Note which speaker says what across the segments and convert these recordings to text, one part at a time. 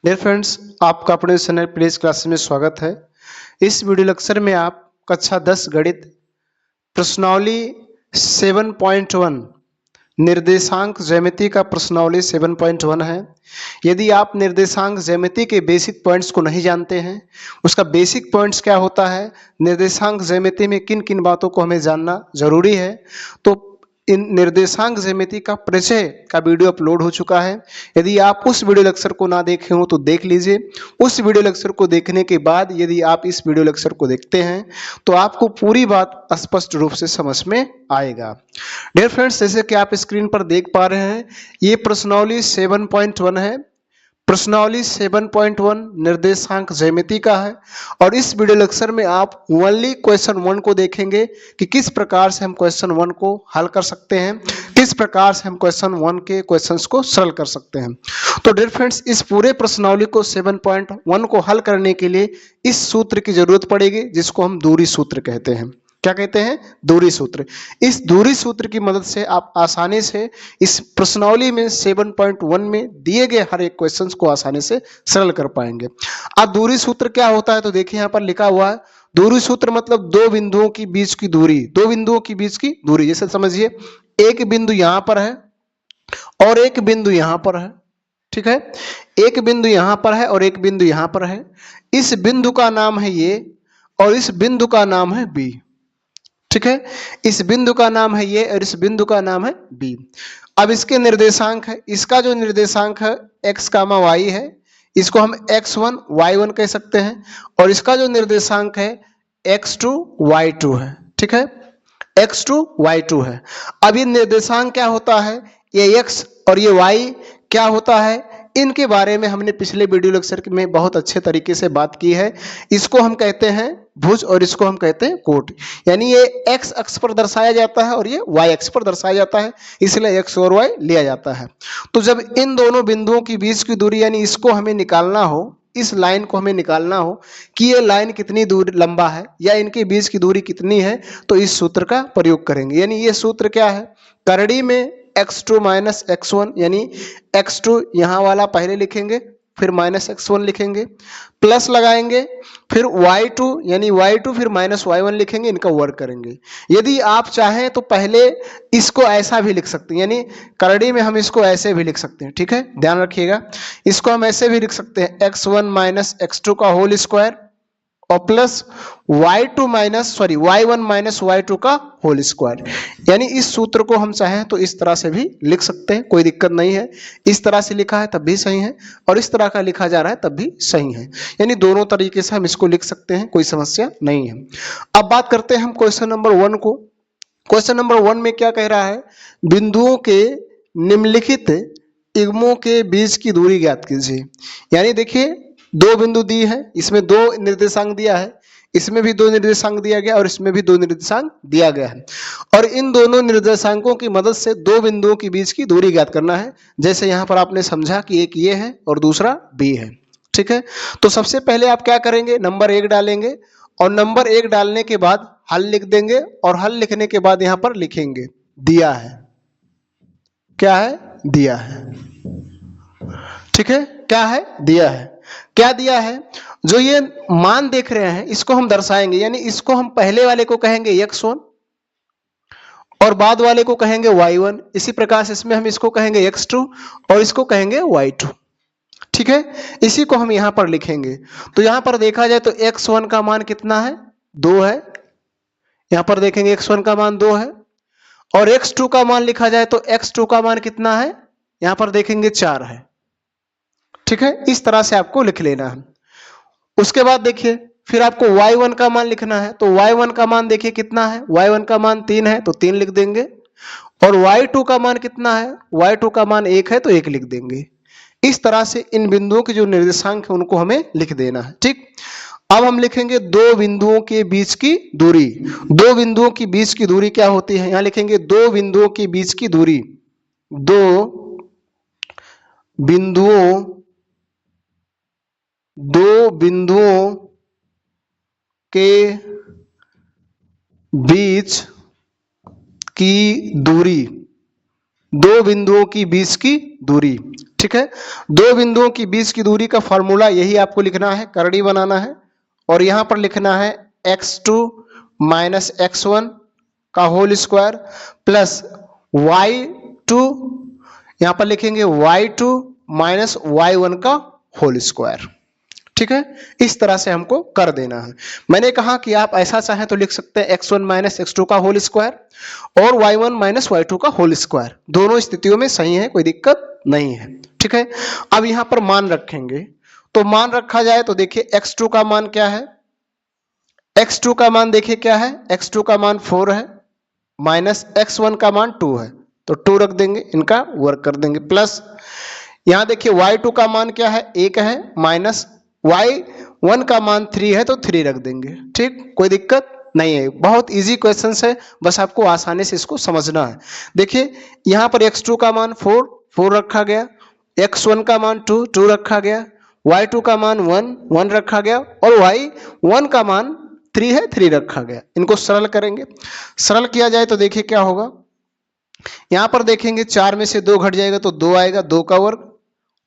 Speaker 1: Dear friends, आपका अपने channel please classes में स्वागत है। इस वीडियो लेक्चर में आप कक्षा 10 गणित प्रश्नावली 7.1 निर्देशांक ज्यामिति का प्रश्नावली 7.1 है। यदि आप निर्देशांक ज्यामिति के बेसिक पॉइंट्स को नहीं जानते हैं, उसका बेसिक पॉइंट्स क्या होता है, निर्देशांक ज्यामिति में किन किन बातों को हमें जानना जरूरी है, तो इन निर्देशांक ज्यामिति का परिचय का वीडियो अपलोड हो चुका है। यदि आप उस वीडियो लेक्चर को ना देखे हो तो देख लीजिए। उस वीडियो लेक्चर को देखने के बाद यदि आप इस वीडियो लेक्चर को देखते हैं तो आपको पूरी बात स्पष्ट रूप से समझ में आएगा। डियर फ्रेंड्स, जैसे कि आप स्क्रीन पर देख पा रहे हैं, ये प्रश्नावली 7.1 है। प्रश्नावली 7.1 निर्देशांक ज्यामिति का है और इस वीडियो लेक्चर में आप ओनली क्वेश्चन 1 को देखेंगे कि किस प्रकार से हम क्वेश्चन 1 को हल कर सकते हैं, किस प्रकार से हम क्वेश्चन 1 के क्वेश्चंस को सरल कर सकते हैं। तो डियर फ्रेंड्स, इस पूरे प्रश्नावली को 7.1 को हल करने के लिए इस सूत्र की जरूरत पड़ेगी, जिसको हम दूरी सूत्र कहते हैं। क्या कहते हैं? दूरी सूत्र। इस दूरी सूत्र की मदद से आप आसानी से इस प्रश्नावली में 7.1 में दिए गए हर एक क्वेश्चंस को आसानी से सरल कर पाएंगे। अब दूरी सूत्र क्या होता है तो देखिए यहाँ पर लिखा हुआ है, दूरी सूत्र मतलब दो बिंदुओं की बीच की दूरी, दो बिंदुओं की बीच की दूरी। जैसे समझिए, एक बिंदु यहां पर है और एक बिंदु यहां पर है, ठीक है। एक बिंदु यहां पर है और एक बिंदु यहां पर है। इस बिंदु का नाम है ए और इस बिंदु का नाम है बी, ठीक है। इस बिंदु का नाम है ये और इस बिंदु का नाम है बी। अब इसके निर्देशांक है, इसका जो निर्देशांक है x कामा y है, इसको हम x1 y1 कह सकते हैं, और इसका जो निर्देशांक है x2 y2 है, ठीक है। x2 y2 है। अब ये निर्देशांक क्या होता है, ये x और ये y क्या होता है, इनके बारे में हमने पिछले वीडियो लेक्चर में बहुत अच्छे तरीके से बात की है। इसको हम कहते हैं भुज और इसको हम कहते हैं कोट। यानी ये x अक्ष पर दर्शाया जाता है और ये y अक्ष पर दर्शाया जाता है, इसलिए x और y लिया जाता है। तो जब इन दोनों बिंदुओं के बीच की दूरी, यानी इसको हमें निकालना हो, इस लाइन को हमें निकालना हो कि ये लाइन कितनी दूर लंबा है या इनके बीच की दूरी कितनी है, तो इस सूत्र का प्रयोग करेंगे। यानी ये सूत्र क्या है, करड़ी में x2 माइनस x1, यानी x2 यहाँ वाला पहले लिखेंगे, फिर माइनस x1 लिखेंगे, प्लस लगाएंगे, फिर y2 यानी y2 फिर माइनस y1 लिखेंगे, इनका वर्ग करेंगे। यदि आप चाहें तो पहले इसको ऐसा भी लिख सकते हैं, यानी करड़ी में हम इसको ऐसे भी लिख सकते हैं, ठीक है, ध्यान रखिएगा। इसको हम ऐसे भी लिख सकते हैं x1 माइनस x2 का होल स्क्वायर और प्लस y1 माइनस y2 का होल स्क्वायर। यानी इस सूत्र को हम चाहें तो इस तरह से भी लिख सकते हैं, कोई दिक्कत नहीं है। इस तरह से लिखा है तब भी सही है और इस तरह का लिखा जा रहा है तब भी सही है, यानी दोनों तरीके से हम इसको लिख सकते हैं, कोई समस्या नहीं है। अब बात करते हैं हम क्वेश्चन नंबर 1 को। क्वेश्चन नंबर 1 में क्या कह रहा है, बिंदुओं के निम्नलिखित इग्मों के बीच की दूरी ज्ञात कीजिए। यानी देखिए, दो बिंदु दी है, इसमें दो निर्देशांक दिया है, इसमें भी दो निर्देशांक दिया गया और इसमें भी दो निर्देशांक दिया गया है, और इन दोनों निर्देशांकों की मदद से दो बिंदुओं के बीच की दूरी ज्ञात करना है। जैसे यहां पर आपने समझा कि एक ये है और दूसरा बी है, ठीक है। तो सबसे पहले आप क्या करेंगे, नंबर 1 डालेंगे और नंबर 1 डालने के बाद हल लिख देंगे और हल लिखने के बाद यहां पर लिखेंगे दिया है। क्या है? दिया है, ठीक है। क्या है? दिया है। क्या दिया है? जो ये मान देख रहे हैं इसको हम दर्शाएंगे, यानी इसको हम पहले वाले को कहेंगे x1 और बाद वाले को कहेंगे y1। इसी प्रकार से इसमें हम इसको कहेंगे x2 और इसको कहेंगे y2, ठीक है। इसी को हम यहां पर लिखेंगे। तो यहां पर देखा जाए तो x1 का मान कितना है, 2 है। यहां पर देखेंगे x1 का मान 2 है और x2 का मान लिखा जाए तो x2 का मान कितना है, यहां पर देखेंगे 4 है, ठीक है। इस तरह से आपको लिख लेना है। उसके बाद देखिए, फिर आपको y1 का मान लिखना है, तो y1 का मान देखिए कितना है, y1 का मान 3 है तो 3 लिख देंगे, और y2 का मान कितना है, y2 का मान 1 है तो 1 लिख देंगे। इस तरह से इन बिंदुओं के जो निर्देशांक है उनको हमें लिख देना है, ठीक। अब हम लिखेंगे दो बिंदुओं के बीच की दूरी। दो बिंदुओं की बीच की दूरी क्या होती है, यहां लिखेंगे दो बिंदुओं के बीच की दूरी, दो बिंदुओं के बीच की दूरी दो बिंदुओं की बीच की दूरी। ठीक है, दो बिंदुओं की बीच की दूरी का फॉर्मूला यही आपको लिखना है, करड़ी बनाना है और यहां पर लिखना है x2 माइनस x1 का होल स्क्वायर प्लस y2, यहां पर लिखेंगे y2 माइनस y1 का होल स्क्वायर। ठीक है, इस तरह से हमको कर देना है। मैंने कहा कि आप ऐसा चाहें तो लिख सकते हैं x1 माइनस x2 का होल स्क्वायर और y1 माइनस y2 का होल स्क्वायर, दोनों स्थितियों में सही है, कोई दिक्कत नहीं है। ठीक है, अब यहां पर मान रखेंगे, तो मान रखा जाए तो देखिए x2 का मान क्या है, x2 का मान देखिए क्या है, x2 का मान 4 है माइनस x1 का मान 2 है, तो 2 रख देंगे, इनका वर्क कर देंगे, प्लस यहां देखिए y2 का मान क्या है, 1 है माइनस y1 का मान 3 है तो 3 रख देंगे। ठीक, कोई दिक्कत नहीं है, बहुत इजी क्वेश्चन है, बस आपको आसानी से इसको समझना है। देखिए यहां पर x2 का मान 4 रखा गया, x1 का मान 2 रखा गया, y2 का मान 1 रखा गया और y1 का मान 3 है 3 रखा गया। इनको सरल करेंगे, सरल किया जाए तो देखिए क्या होगा, यहां पर देखेंगे 4 में से 2 घट जाएगा तो 2 आएगा, 2 का वर्ग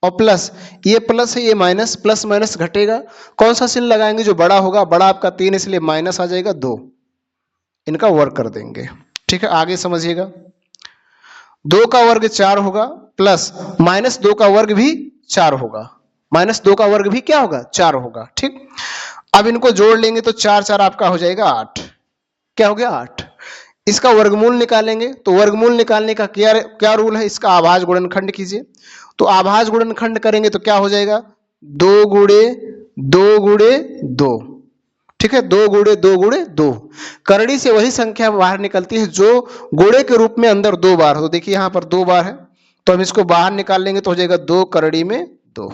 Speaker 1: और प्लस ये प्लस है ये माइनस, प्लस माइनस घटेगा, कौन सा चिन्ह लगाएंगे जो बड़ा होगा, बड़ा आपका 3 इसलिए माइनस आ जाएगा 2, इनका वर्ग कर देंगे। ठीक है, आगे समझिएगा, 2 का वर्ग 4 होगा प्लस माइनस 2 का वर्ग भी 4 होगा, माइनस 2 का वर्ग भी क्या होगा 4 होगा। ठीक, अब इनको जोड़ लेंगे तो 4 4 आपका हो जाएगा 8, क्या हो गया 8। इसका वर्गमूल निकालेंगे तो वर्गमूल निकालने का क्या रूल है, इसका आभाज्य गुणनखंड कीजिए, तो आभाज्य गुणनखंड करेंगे तो क्या हो जाएगा 2 गुणे 2 गुणे 2। ठीक है, 2 गुणे 2 गुणे 2, करड़ी से वही संख्या बाहर निकलती है जो गुणे के रूप में अंदर 2 बार हो, तो देखिए यहां पर 2 बार है तो हम इसको बाहर निकाल लेंगे तो हो जाएगा 2 करड़ी में 2,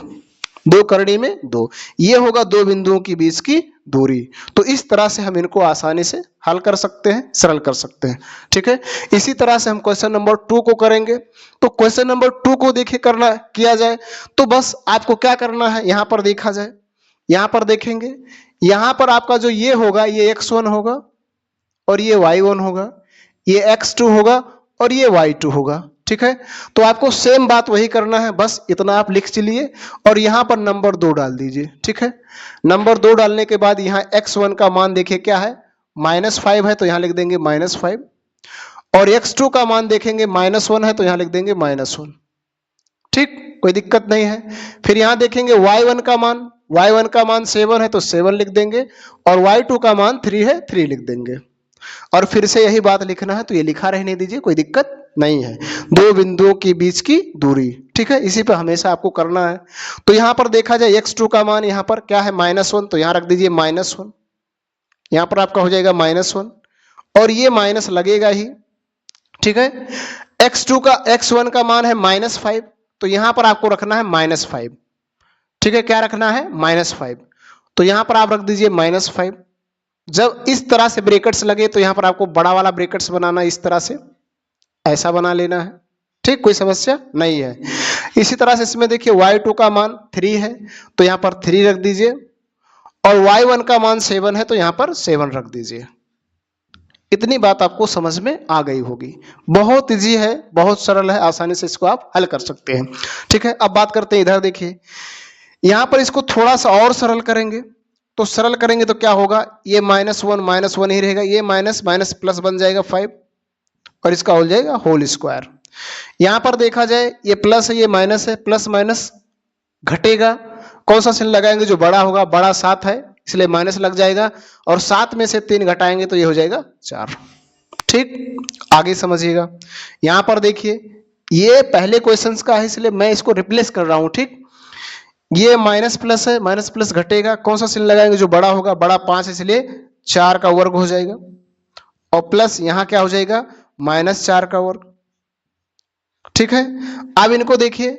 Speaker 1: 2 करड़ी में 2, ये होगा दो बिंदुओं के बीच की दूरी। तो इस तरह से हम इनको आसानी से हल कर सकते हैं, सरल कर सकते हैं। ठीक है, इसी तरह से हम क्वेश्चन नंबर 2 को करेंगे, तो क्वेश्चन नंबर 2 को देखिए किया जाए तो बस आपको क्या करना है, यहां पर देखा जाए, यहां पर देखेंगे, यहां पर आपका जो ये होगा ये x1 होगा और ये y1 होगा, ये x2 होगा और ये y2 होगा। ठीक है, तो आपको सेम बात वही करना है, बस इतना आप लिख चलिए और यहां पर नंबर 2 डाल दीजिए। ठीक है, नंबर 2 डालने के बाद यहां x1 का मान देखिए क्या है, -5 है तो यहां लिख देंगे -5 और x2 का मान देखेंगे -1 है तो यहां लिख देंगे -1। ठीक, कोई दिक्कत नहीं है। फिर यहां देखेंगे y1 का मान 7 है तो 7 लिख देंगे और y2 का मान 3 है 3 लिख देंगे और फिर से यही बात लिखना है तो ये लिखा रहने दीजिए, कोई दिक्कत नहीं है, दो बिंदुओं के बीच की दूरी। ठीक है, इसी पे हमेशा आपको करना है। तो यहां पर देखा जाए x2 का मान यहां पर क्या है -1 तो यहां रख दीजिए -1, यहां पर आपका हो जाएगा -1 और ये माइनस लगेगा ही। ठीक है, x1 का मान है -5 तो यहां पर आपको रखना है -5। ठीक है, क्या रखना है -5, तो यहां पर आप रख दीजिए -5। जब इस तरह से ब्रैकेट्स लगे तो यहां पर आपको बड़ा वाला ब्रैकेट्स बनाना, इस तरह से ऐसा बना लेना है। ठीक, कोई समस्या नहीं है। इसी तरह से इसमें देखिए y2 का मान 3 है तो यहां पर 3 रख दीजिए और y1 का मान 7 है तो यहां पर 7 रख दीजिए। इतनी बात आपको समझ में आ गई होगी, बहुत इजी है, बहुत सरल है, आसानी से इसको आप हल कर सकते हैं। ठीक है, अब बात करते हैं इधर, देखिए यहां पर इसको थोड़ा सा और सरल करेंगे, तो सरल करेंगे तो क्या होगा, ये -1 ही रहेगा, ये माइनस माइनस प्लस बन जाएगा 5 और इसका हो जाएगा होल स्क्वायर। यहां पर देखा जाए ये प्लस है ये माइनस है, प्लस माइनस घटेगा, कौन सा चिन्ह लगाएंगे जो बड़ा होगा, बड़ा 7 है इसलिए माइनस लग जाएगा और 7 में से 3 घटाएंगे तो ये हो जाएगा 4। ठीक, आगे समझिएगा, यहां पर देखिए ये पहले क्वेश्चंस का है इसलिए मैं इसको रिप्लेस कर रहा हूं। ठीक, ये माइनस प्लस है, माइनस प्लस घटेगा, कौन सा चिन्ह लगाएंगे जो बड़ा होगा, बड़ा 5 इसलिए 4 का वर्ग हो जाएगा और प्लस यहां क्या हो जाएगा -4 का वर्ग। ठीक है, अब इनको देखिए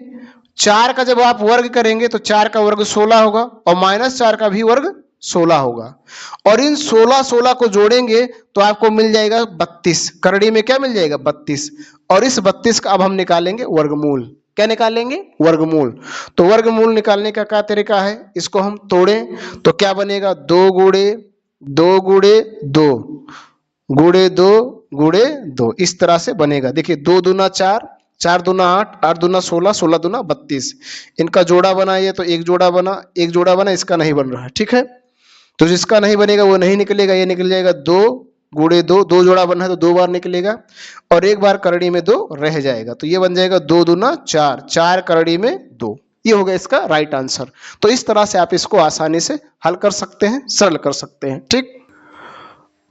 Speaker 1: 4 का जब आप वर्ग करेंगे तो 4 का वर्ग 16 होगा और -4 का भी वर्ग 16 होगा और इन 16 को जोड़ेंगे तो आपको मिल जाएगा 32, करड़ी में क्या मिल जाएगा 32 और इस 32 का अब हम निकालेंगे वर्गमूल। क्या निकालेंगे, वर्गमूल। तो वर्गमूल निकालने का क्या तरीका है, इसको हम तोड़ें तो क्या बनेगा 2 गुणे 2 गुणे 2 गुणे 2 गुणे 2, इस तरह से बनेगा। देखिए 2 दूना 4 4 दूना 8, 8 दूना 16, 16 दूना 32। इनका जोड़ा बना ये तो एक जोड़ा बना, इसका नहीं बन रहा है, ठीक है। तो जिसका नहीं बनेगा वो नहीं निकलेगा, ये निकल जाएगा 2 गुणे 2, 2 जोड़ा बना है तो 2 बार निकलेगा और एक बार करड़ी में 2 रह जाएगा, तो ये बन जाएगा 2 दूना 4, 4 करड़ी में 2। ये हो गया इसका राइट आंसर। तो इस तरह से आप इसको आसानी से हल कर सकते हैं, सरल कर सकते हैं, ठीक।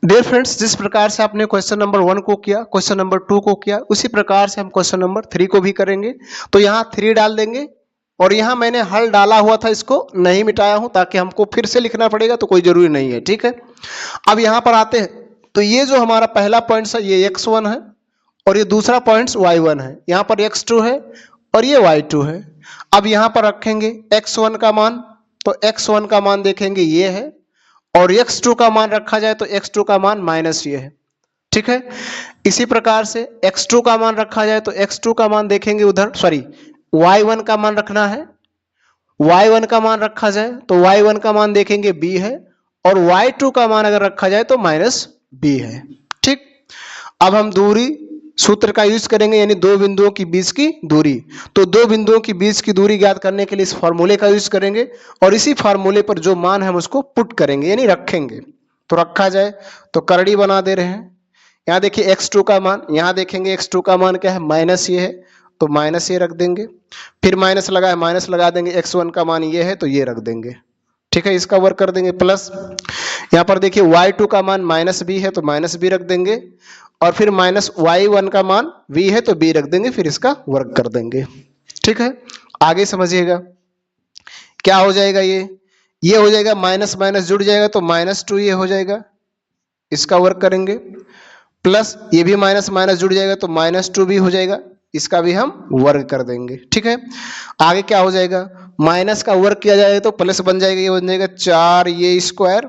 Speaker 1: डियर फ्रेंड्स, जिस प्रकार से आपने क्वेश्चन नंबर 1 को किया, क्वेश्चन नंबर 2 को किया, उसी प्रकार से हम क्वेश्चन नंबर 3 को भी करेंगे। तो यहाँ 3 डाल देंगे और यहाँ मैंने हल डाला हुआ था, इसको नहीं मिटाया हूं ताकि हमको फिर से लिखना पड़ेगा, तो कोई जरूरी नहीं है, ठीक है। अब यहाँ पर आते हैं, तो ये जो हमारा पहला पॉइंट है ये x1 है और ये दूसरा पॉइंट y1 है, यहाँ पर x2 है और ये y2 है। अब यहाँ पर रखेंगे x1 का मान, तो x1 का मान देखेंगे ये है और x2 का मान रखा जाए तो x2 का मान माइनस ये है, ठीक है। इसी प्रकार से x2 का मान रखा जाए तो x2 का मान देखेंगे उधर, सॉरी y1 का मान रखना है, y1 का मान रखा जाए तो y1 का मान देखेंगे b है और y2 का मान अगर रखा जाए तो माइनस b है, ठीक। अब हम दूरी सूत्र का यूज करेंगे, यानी दो बिंदुओं की बीच की दूरी। तो दो बिंदुओं की बीच की दूरी ज्ञात करने के लिए इस फॉर्मूले का यूज करेंगे और इसी फॉर्मूले पर जो मान है हम उसको पुट करेंगे, यानी रखेंगे। तो रखा जाए तो करड़ी बना दे रहे हैं। यहाँ देखिए x2 का मान, यहाँ देखेंगे x2 का मान क्या है, माइनस ये है तो माइनस ये रख देंगे, फिर माइनस लगा है माइनस लगा देंगे, x1 का मान ये है तो ये रख देंगे, ठीक है। इसका वर्क कर देंगे प्लस, यहाँ पर देखिए y2 का मान माइनस b है तो माइनस b रख देंगे और फिर माइनस y1 का मान v है तो b रख देंगे, फिर इसका वर्क कर देंगे, ठीक है। आगे समझिएगा क्या हो जाएगा, ये हो जाएगा माइनस माइनस जुड़ जाएगा तो -2 ये हो जाएगा, इसका वर्क करेंगे, प्लस ये भी माइनस माइनस जुड़ जाएगा तो -2 भी हो जाएगा, इसका भी हम वर्ग कर देंगे, ठीक है। आगे क्या हो जाएगा, माइनस का वर्ग किया जाएगा तो प्लस बन जाएगा, ये बन जाएगा 4 ये स्क्वायर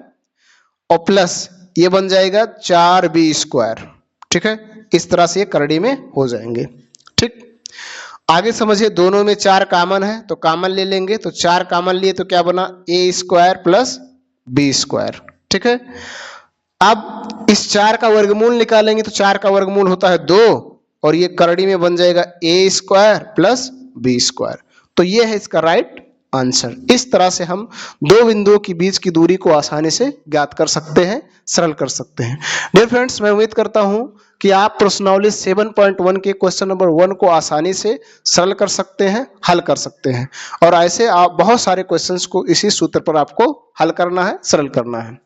Speaker 1: और प्लस ये बन जाएगा 4b स्क्वायर, ठीक है। इस तरह से ये करड़ी में हो जाएंगे, ठीक। आगे समझिए, दोनों में 4 कॉमन है तो कॉमन ले लेंगे, तो 4 कॉमन लिए तो क्या बना, a square plus b square, ठीक है। अब इस 4 का वर्गमूल निकालेंगे तो 4 का वर्गमूल होता है 2 और ये करड़ी में बन जाएगा a square plus b square. तो ये है इसका राइट आंसर। इस तरह से हम दो बिंदुओं के बीच की दूरी को आसानी से ज्ञात कर सकते हैं, सरल कर सकते हैं। डियर फ्रेंड्स, मैं उम्मीद करता हूं कि आप प्रश्नावली 7.1 के क्वेश्चन नंबर 1 को आसानी से सरल कर सकते हैं, हल कर सकते हैं और ऐसे आप बहुत सारे क्वेश्चंस को इसी सूत्र पर आपको हल करना है, सरल करना है।